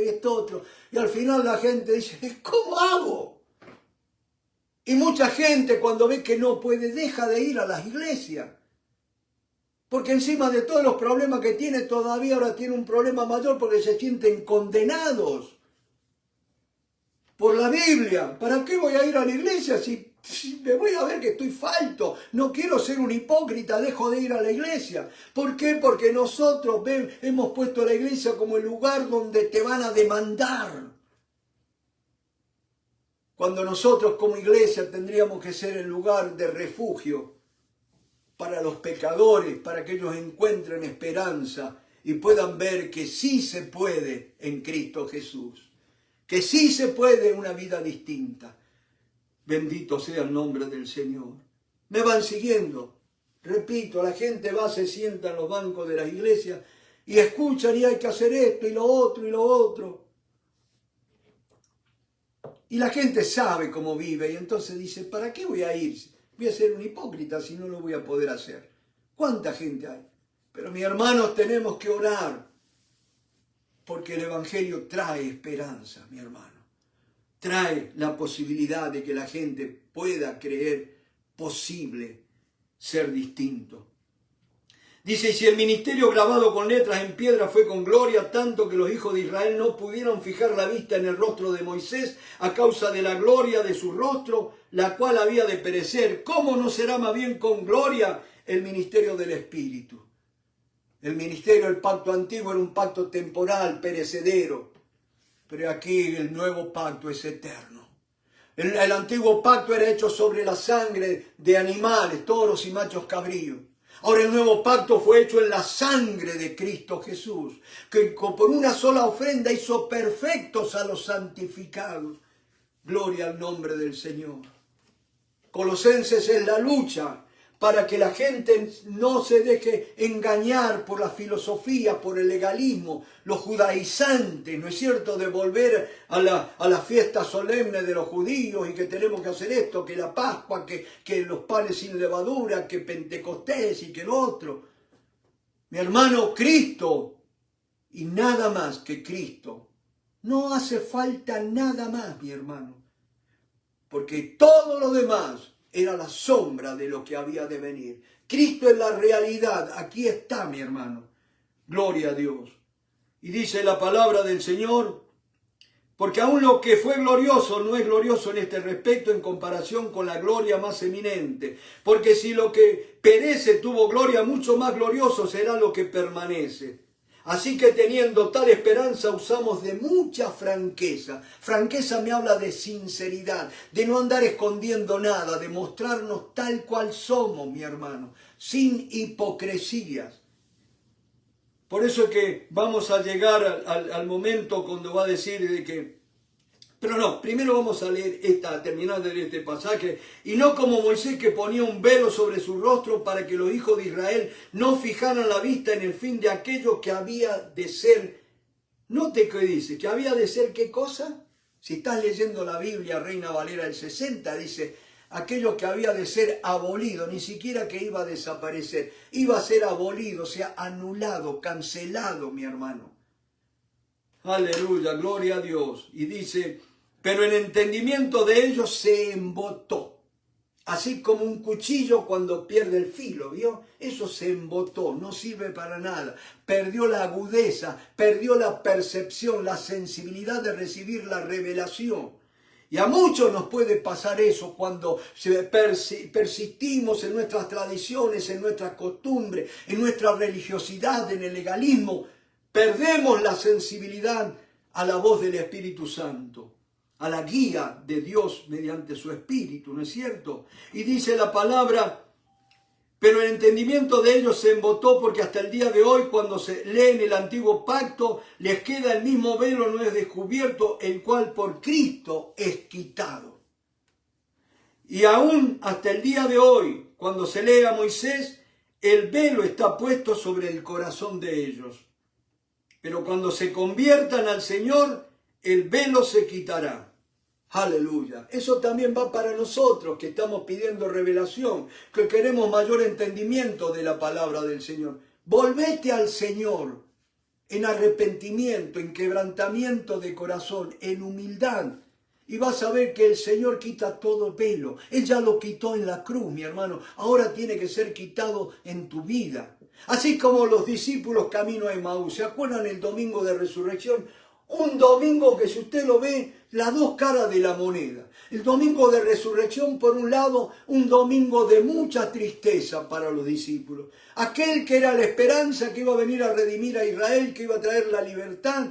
esto otro. Y al final la gente dice, ¿cómo hago? Y mucha gente cuando ve que no puede, deja de ir a las iglesias. Porque encima de todos los problemas que tiene, todavía ahora tiene un problema mayor porque se sienten condenados por la Biblia. ¿Para qué voy a ir a la iglesia si me voy a ver que estoy falto? No quiero ser un hipócrita, dejo de ir a la iglesia. ¿Por qué? Porque nosotros hemos puesto a la iglesia como el lugar donde te van a demandar. Cuando nosotros como iglesia tendríamos que ser el lugar de refugio para los pecadores, para que ellos encuentren esperanza y puedan ver que sí se puede en Cristo Jesús. Que sí se puede una vida distinta. Bendito sea el nombre del Señor. ¿Me van siguiendo? Repito, la gente va, se sienta en los bancos de las iglesias y escuchan y hay que hacer esto y lo otro y lo otro. Y la gente sabe cómo vive y entonces dice, ¿para qué voy a ir? Voy a ser un hipócrita si no lo voy a poder hacer. ¿Cuánta gente hay? Pero mis hermanos, tenemos que orar porque el Evangelio trae esperanza, mi hermano. Trae la posibilidad de que la gente pueda creer posible ser distinto. Dice, si el ministerio grabado con letras en piedra fue con gloria, tanto que los hijos de Israel no pudieron fijar la vista en el rostro de Moisés a causa de la gloria de su rostro, la cual había de perecer, ¿cómo no será más bien con gloria el ministerio del Espíritu? El ministerio del pacto antiguo era un pacto temporal, perecedero, pero aquí el nuevo pacto es eterno. El antiguo pacto era hecho sobre la sangre de animales, toros y machos cabríos. Ahora el nuevo pacto fue hecho en la sangre de Cristo Jesús, que por una sola ofrenda hizo perfectos a los santificados. Gloria al nombre del Señor. Colosenses es la lucha para que la gente no se deje engañar por la filosofía, por el legalismo, los judaizantes, ¿no es cierto?, de volver a la fiesta solemne de los judíos y que tenemos que hacer esto, que la Pascua, que los panes sin levadura, que Pentecostés y que lo otro. Mi hermano, Cristo y nada más que Cristo. No hace falta nada más, mi hermano, porque todo lo demás era la sombra de lo que había de venir. Cristo es la realidad. Aquí está, mi hermano. Gloria a Dios. Y dice la palabra del Señor, porque aún lo que fue glorioso no es glorioso en este respecto en comparación con la gloria más eminente. Porque si lo que perece tuvo gloria, mucho más glorioso será lo que permanece. Así que teniendo tal esperanza usamos de mucha franqueza. Franqueza me habla de sinceridad, de no andar escondiendo nada, de mostrarnos tal cual somos, mi hermano, sin hipocresías. Por eso es que vamos a llegar al momento cuando va a decir de que... Pero no, primero vamos a leer terminar de leer este pasaje. Y no como Moisés, que ponía un velo sobre su rostro para que los hijos de Israel no fijaran la vista en el fin de aquello que había de ser. Note que dice, que había de ser ¿qué cosa? Si estás leyendo la Biblia, Reina Valera del 60, dice, aquello que había de ser abolido, ni siquiera que iba a desaparecer, iba a ser abolido, o sea, anulado, cancelado, mi hermano. Aleluya, gloria a Dios. Y dice, pero el entendimiento de ellos se embotó, así como un cuchillo cuando pierde el filo, ¿vio? Eso se embotó, no sirve para nada. Perdió la agudeza, perdió la percepción, la sensibilidad de recibir la revelación. Y a muchos nos puede pasar eso cuando persistimos en nuestras tradiciones, en nuestras costumbres, en nuestra religiosidad, en el legalismo. Perdemos la sensibilidad a la voz del Espíritu Santo, a la guía de Dios mediante su Espíritu, ¿no es cierto? Y dice la palabra, pero el entendimiento de ellos se embotó porque hasta el día de hoy, cuando se leen el antiguo pacto, les queda el mismo velo no es descubierto, el cual por Cristo es quitado. Y aún hasta el día de hoy, cuando se lee a Moisés, el velo está puesto sobre el corazón de ellos. Pero cuando se conviertan al Señor, el velo se quitará. Aleluya. Eso también va para nosotros que estamos pidiendo revelación, que queremos mayor entendimiento de la palabra del Señor. Volvete al Señor en arrepentimiento, en quebrantamiento de corazón, en humildad. Y vas a ver que el Señor quita todo velo. Él ya lo quitó en la cruz, mi hermano. Ahora tiene que ser quitado en tu vida. Así como los discípulos camino a Emaús. ¿Se acuerdan el domingo de resurrección? Un domingo que, si usted lo ve, las dos caras de la moneda. El domingo de resurrección, por un lado, un domingo de mucha tristeza para los discípulos. Aquel que era la esperanza, que iba a venir a redimir a Israel, que iba a traer la libertad,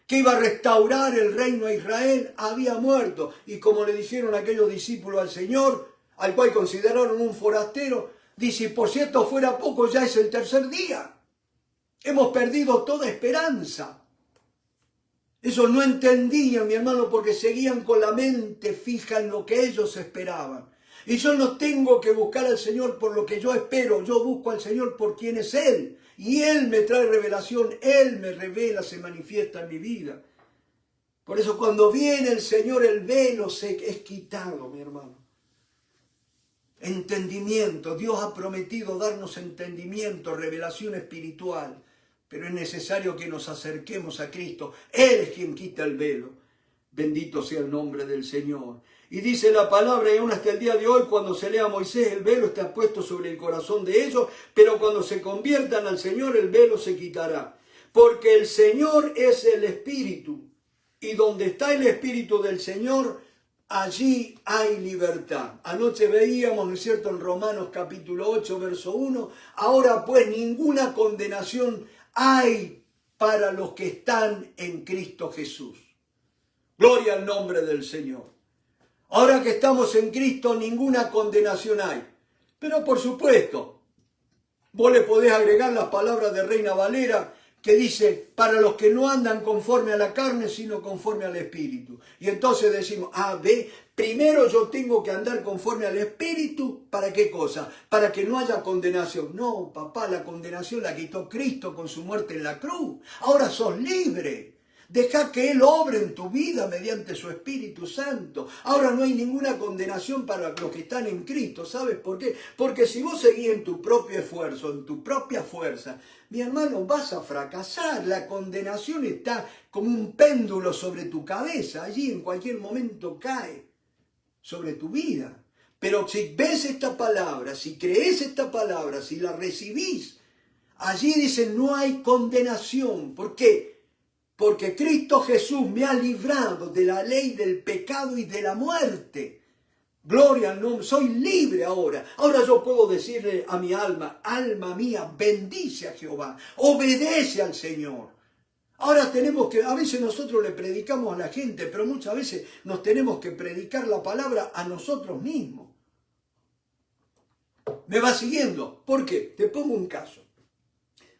que iba a restaurar el reino a Israel, había muerto. Y como le dijeron aquellos discípulos al Señor, al cual consideraron un forastero, dice, por cierto fuera poco, ya es el tercer día. Hemos perdido toda esperanza. Eso no entendían, mi hermano, porque seguían con la mente fija en lo que ellos esperaban. Y yo no tengo que buscar al Señor por lo que yo espero, yo busco al Señor por quien es Él. Y Él me trae revelación, Él me revela, se manifiesta en mi vida. Por eso cuando viene el Señor, el velo es quitado, mi hermano. Entendimiento. Dios ha prometido darnos entendimiento, revelación espiritual. Pero es necesario que nos acerquemos a Cristo. Él es quien quita el velo. Bendito sea el nombre del Señor. Y dice la palabra, y aún hasta el día de hoy, cuando se lea a Moisés, el velo está puesto sobre el corazón de ellos, pero cuando se conviertan al Señor, el velo se quitará. Porque el Señor es el Espíritu. Y donde está el Espíritu del Señor, allí hay libertad. Anoche veíamos, ¿no es cierto?, en Romanos capítulo 8, verso 1. Ahora pues ninguna condenación hay para los que están en Cristo Jesús. Gloria al nombre del Señor. Ahora que estamos en Cristo, ninguna condenación hay. Pero por supuesto, vos le podés agregar las palabras de Reina Valera, que dice, para los que no andan conforme a la carne, sino conforme al Espíritu. Y entonces decimos, primero yo tengo que andar conforme al Espíritu, ¿para qué cosa? Para que no haya condenación. No, papá, la condenación la quitó Cristo con su muerte en la cruz. Ahora sos libre. Deja que Él obre en tu vida mediante su Espíritu Santo. Ahora no hay ninguna condenación para los que están en Cristo. ¿Sabes por qué? Porque si vos seguís en tu propio esfuerzo, en tu propia fuerza, mi hermano, vas a fracasar. La condenación está como un péndulo sobre tu cabeza. Allí en cualquier momento cae sobre tu vida. Pero si ves esta palabra, si crees esta palabra, si la recibís, allí dice no hay condenación. ¿Por qué? Porque Cristo Jesús me ha librado de la ley del pecado y de la muerte. Gloria al nombre, soy libre ahora. Ahora yo puedo decirle a mi alma, alma mía, bendice a Jehová, obedece al Señor. Ahora tenemos que, a veces nosotros le predicamos a la gente, pero muchas veces nos tenemos que predicar la palabra a nosotros mismos. ¿Me va siguiendo? ¿Por qué? Te pongo un caso.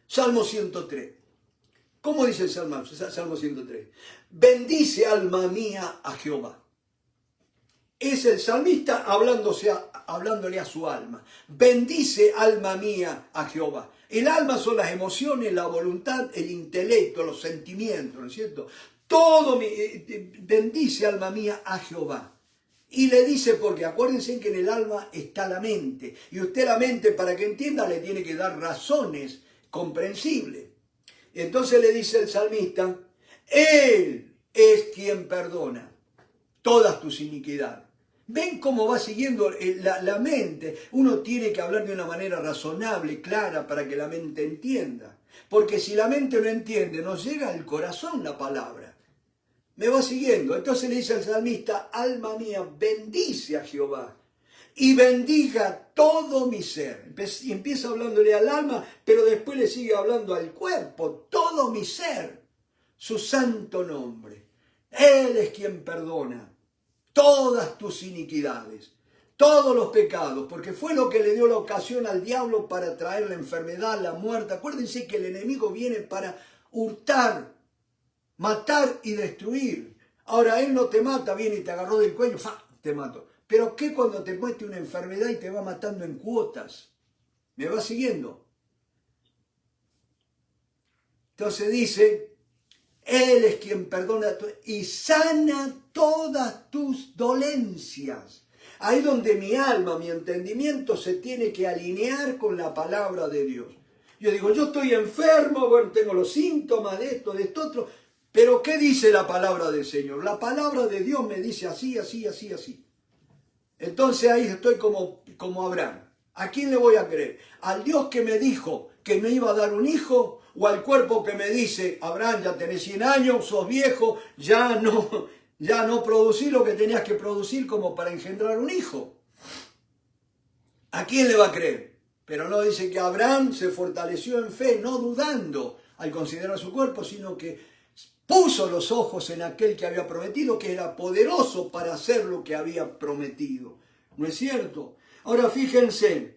Salmo 103. ¿Cómo dice el Salmo 103? Bendice alma mía a Jehová. Es el salmista hablándole a su alma. Bendice alma mía a Jehová. El alma son las emociones, la voluntad, el intelecto, los sentimientos, ¿no es cierto? Bendice alma mía a Jehová. Y le dice, porque acuérdense que en el alma está la mente. Y usted la mente, para que entienda, le tiene que dar razones comprensibles. Entonces le dice el salmista, Él es quien perdona todas tus iniquidades. ¿Ven cómo va siguiendo la mente? Uno tiene que hablar de una manera razonable, clara, para que la mente entienda. Porque si la mente no entiende, no llega al corazón la palabra. ¿Me va siguiendo? Entonces le dice al salmista, alma mía, bendice a Jehová. Y bendiga todo mi ser. Y empieza hablándole al alma, pero después le sigue hablando al cuerpo. Todo mi ser. Su santo nombre. Él es quien perdona todas tus iniquidades, todos los pecados, porque fue lo que le dio la ocasión al diablo para traer la enfermedad, la muerte. Acuérdense que el enemigo viene para hurtar, matar y destruir. Ahora él no te mata, viene y te agarró del cuello, te mato. Pero ¿qué cuando te mete una enfermedad y te va matando en cuotas? ¿Me va siguiendo? Entonces dice, Él es quien perdona y sana todas tus dolencias. Ahí donde mi alma, mi entendimiento se tiene que alinear con la palabra de Dios. Yo digo, yo estoy enfermo, bueno, tengo los síntomas de esto, otro. Pero ¿qué dice la palabra del Señor? La palabra de Dios me dice así, así, así, así. Entonces ahí estoy como Abraham. ¿A quién le voy a creer? ¿Al Dios que me dijo que me iba a dar un hijo? ¿O al cuerpo que me dice, Abraham, ya tenés 100 años, sos viejo, ya no producís lo que tenías que producir como para engendrar un hijo? ¿A quién le va a creer? Pero no dice que Abraham se fortaleció en fe, no dudando al considerar su cuerpo, sino que puso los ojos en aquel que había prometido, que era poderoso para hacer lo que había prometido. ¿No es cierto? Ahora fíjense,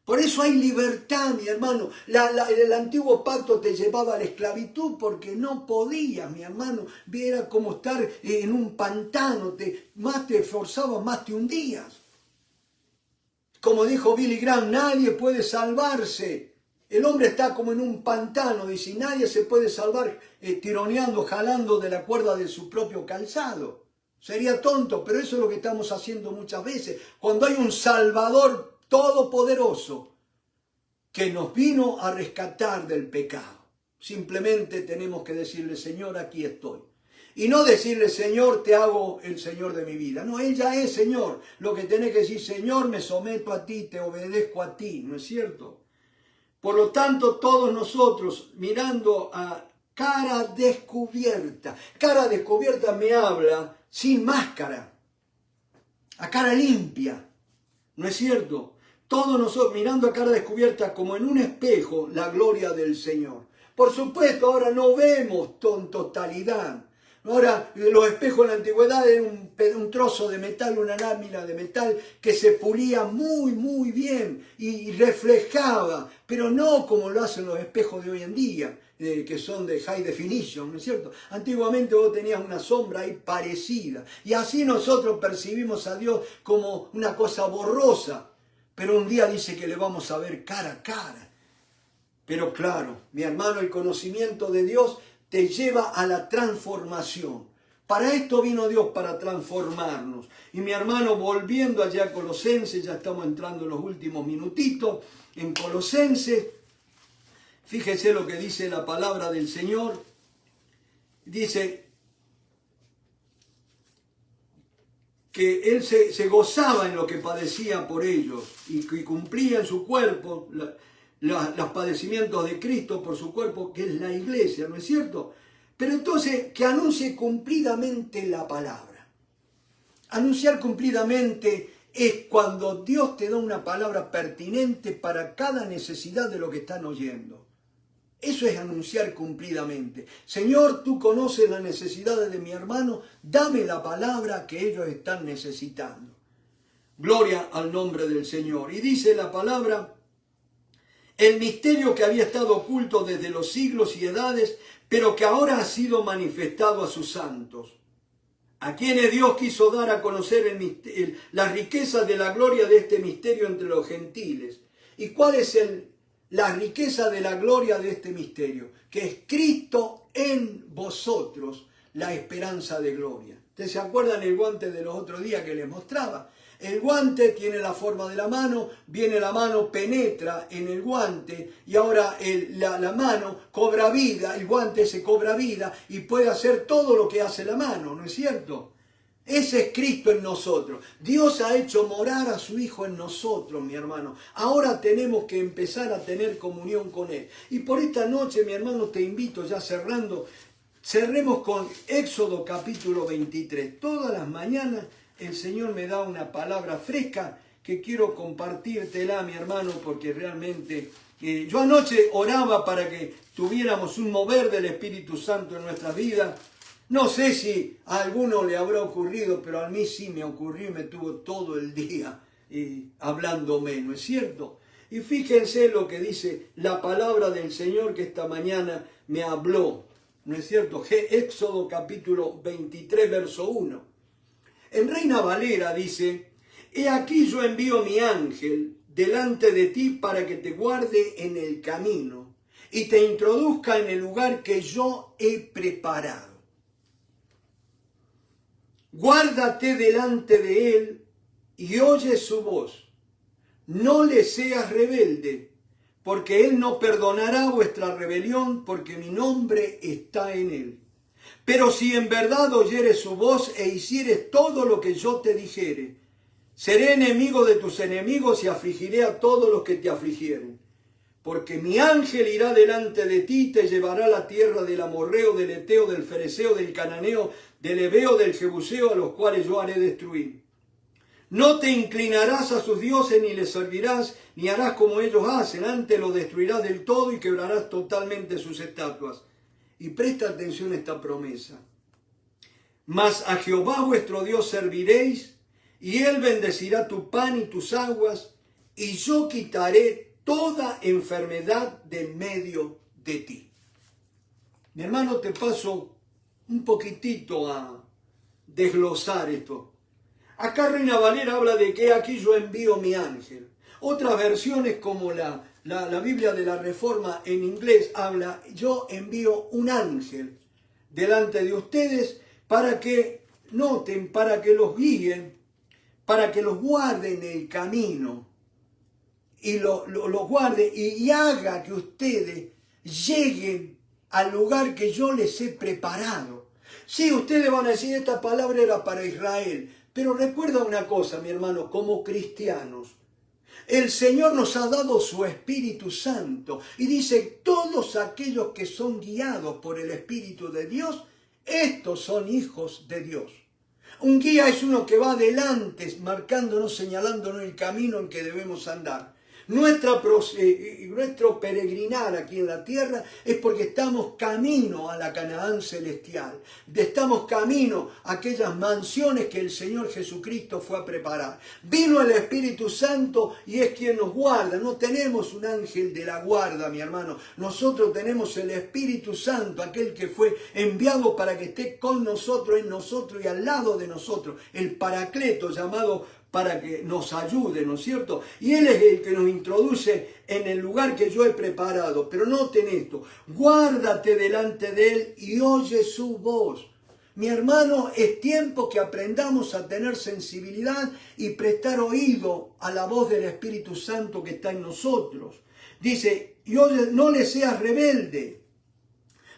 por eso hay libertad, mi hermano. El antiguo pacto te llevaba a la esclavitud porque no podías, mi hermano. Era como estar en un pantano, más te esforzabas, más te hundías. Como dijo Billy Graham, nadie puede salvarse El hombre está como en un pantano, dice, y nadie se puede salvar tironeando, jalando de la cuerda de su propio calzado. Sería tonto, pero eso es lo que estamos haciendo muchas veces. Cuando hay un Salvador todopoderoso que nos vino a rescatar del pecado, simplemente tenemos que decirle, Señor, aquí estoy. Y no decirle, Señor, te hago el Señor de mi vida. No, Él ya es Señor. Lo que tenés que decir, Señor, me someto a ti, te obedezco a ti, ¿no es cierto? Por lo tanto, todos nosotros, mirando a cara descubierta me habla sin máscara, a cara limpia, ¿no es cierto? Todos nosotros mirando a cara descubierta como en un espejo la gloria del Señor. Por supuesto, ahora no vemos en totalidad. Ahora, los espejos en la antigüedad eran un trozo de metal, una lámina de metal que se pulía muy bien y reflejaba, pero no como lo hacen los espejos de hoy en día, que son de high definition, ¿no es cierto? Antiguamente vos tenías una sombra ahí parecida, y así nosotros percibimos a Dios como una cosa borrosa, pero un día dice que le vamos a ver cara a cara. Pero claro, mi hermano, el conocimiento de Dios te lleva a la transformación. Para esto vino Dios, para transformarnos. Y mi hermano, volviendo allá a Colosenses, ya estamos entrando en los últimos minutitos, en Colosenses, fíjese lo que dice la palabra del Señor. Dice que Él se gozaba en lo que padecía por ellos y cumplía en su cuerpo los padecimientos de Cristo por su cuerpo, que es la iglesia, ¿no es cierto? Pero entonces, que anuncie cumplidamente la palabra. Anunciar cumplidamente es cuando Dios te da una palabra pertinente para cada necesidad de lo que están oyendo. Eso es anunciar cumplidamente. Señor, tú conoces las necesidades de mi hermano, dame la palabra que ellos están necesitando. Gloria al nombre del Señor. Y dice la palabra, el misterio que había estado oculto desde los siglos y edades, pero que ahora ha sido manifestado a sus santos, a quienes Dios quiso dar a conocer las riquezas de la gloria de este misterio entre los gentiles. ¿Y cuál es la riqueza de la gloria de este misterio? Que es Cristo en vosotros, la esperanza de gloria. ¿Ustedes se acuerdan el guante de los otros días que les mostraba? El guante tiene la forma de la mano, viene la mano, penetra en el guante y ahora la mano cobra vida, el guante se cobra vida y puede hacer todo lo que hace la mano, ¿no es cierto? Ese es Cristo en nosotros. Dios ha hecho morar a su Hijo en nosotros, mi hermano. Ahora tenemos que empezar a tener comunión con Él. Y por esta noche, mi hermano, te invito, ya cerrando, cerremos con Éxodo capítulo 23. Todas las mañanas el Señor me da una palabra fresca que quiero compartírtela, mi hermano, porque realmente yo anoche oraba para que tuviéramos un mover del Espíritu Santo en nuestras vidas. No sé si a alguno le habrá ocurrido, pero a mí sí me ocurrió y me tuvo todo el día hablándome, ¿no es cierto? Y fíjense lo que dice la palabra del Señor que esta mañana me habló, ¿no es cierto? Éxodo capítulo 23, verso 1. En Reina Valera dice, he aquí yo envío mi ángel delante de ti para que te guarde en el camino y te introduzca en el lugar que yo he preparado. Guárdate delante de él y oye su voz. No le seas rebelde, porque él no perdonará vuestra rebelión, porque mi nombre está en él. Pero si en verdad oyeres su voz e hicieres todo lo que yo te dijere, seré enemigo de tus enemigos y afligiré a todos los que te afligieren. Porque mi ángel irá delante de ti y te llevará a la tierra del amorreo, del eteo, del fereceo, del cananeo, del heveo, del jebuseo, a los cuales yo haré destruir. No te inclinarás a sus dioses, ni les servirás, ni harás como ellos hacen. Antes los destruirás del todo y quebrarás totalmente sus estatuas. Y presta atención a esta promesa. Mas a Jehová vuestro Dios serviréis, y él bendecirá tu pan y tus aguas, y yo quitaré toda enfermedad de medio de ti. Mi hermano, te paso un poquitito a desglosar esto. Acá Reina Valera habla de que aquí yo envío mi ángel. Otras versiones como la la Biblia de la Reforma en inglés habla, yo envío un ángel delante de ustedes para que noten, para que los guíen, para que los guarden el camino y los guarde y haga que ustedes lleguen al lugar que yo les he preparado. Sí, ustedes van a decir, esta palabra era para Israel, pero recuerda una cosa, mi hermano, como cristianos, el Señor nos ha dado su Espíritu Santo y dice, todos aquellos que son guiados por el Espíritu de Dios, estos son hijos de Dios. Un guía es uno que va adelante, marcándonos, señalándonos el camino en que debemos andar. Nuestro peregrinar aquí en la tierra es porque estamos camino a la Canaán celestial. Estamos camino a aquellas mansiones que el Señor Jesucristo fue a preparar. Vino el Espíritu Santo y es quien nos guarda. No tenemos un ángel de la guarda, mi hermano. Nosotros tenemos el Espíritu Santo, aquel que fue enviado para que esté con nosotros, en nosotros y al lado de nosotros. El Paracleto llamado para que nos ayude, ¿no es cierto? Y Él es el que nos introduce en el lugar que yo he preparado. Pero noten esto, guárdate delante de Él y oye su voz. Mi hermano, es tiempo que aprendamos a tener sensibilidad y prestar oído a la voz del Espíritu Santo que está en nosotros. Dice, y oye, no le seas rebelde,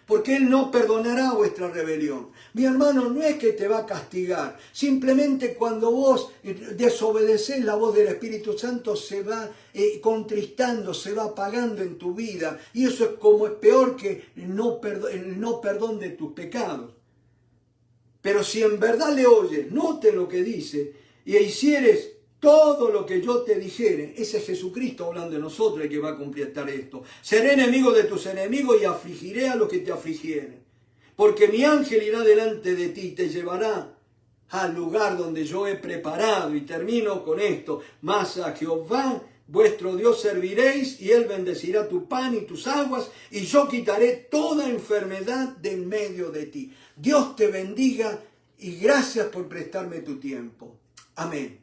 porque Él no perdonará vuestra rebelión. Mi hermano, no es que te va a castigar. Simplemente cuando vos desobedeces la voz del Espíritu Santo se va contristando, se va apagando en tu vida. Y eso es peor que el no perdón de tus pecados. Pero si en verdad le oyes, note lo que dice, y hicieres todo lo que yo te dijere, ese es Jesucristo hablando de nosotros el que va a completar esto. Seré enemigo de tus enemigos y afligiré a los que te afligieren. Porque mi ángel irá delante de ti y te llevará al lugar donde yo he preparado. Y termino con esto. Mas a Jehová vuestro Dios serviréis y Él bendecirá tu pan y tus aguas y yo quitaré toda enfermedad de en medio de ti. Dios te bendiga y gracias por prestarme tu tiempo. Amén.